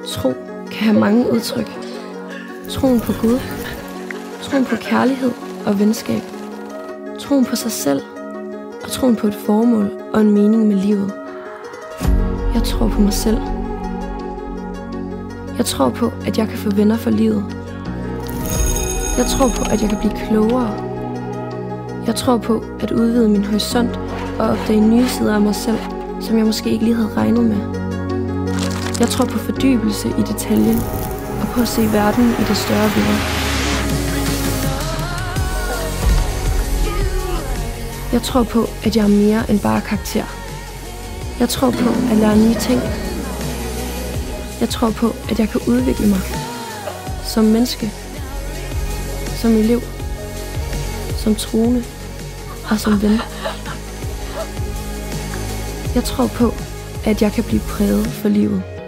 Tro kan have mange udtryk. Troen på Gud, troen på kærlighed og venskab, troen på sig selv og troen på et formål og en mening med livet. Jeg tror på mig selv. Jeg tror på, at jeg kan få venner for livet. Jeg tror på, at jeg kan blive klogere. Jeg tror på at udvide min horisont og opdage nye sider af mig selv, som jeg måske ikke lige havde regnet med. Jeg tror på fordybelse i detaljen og på at se verden i det større billede. Jeg tror på, at jeg er mere end bare karakter. Jeg tror på at lære nye ting. Jeg tror på, at jeg kan udvikle mig som menneske, som elev, som troende og som ven. Jeg tror på, at jeg kan blive præget for livet.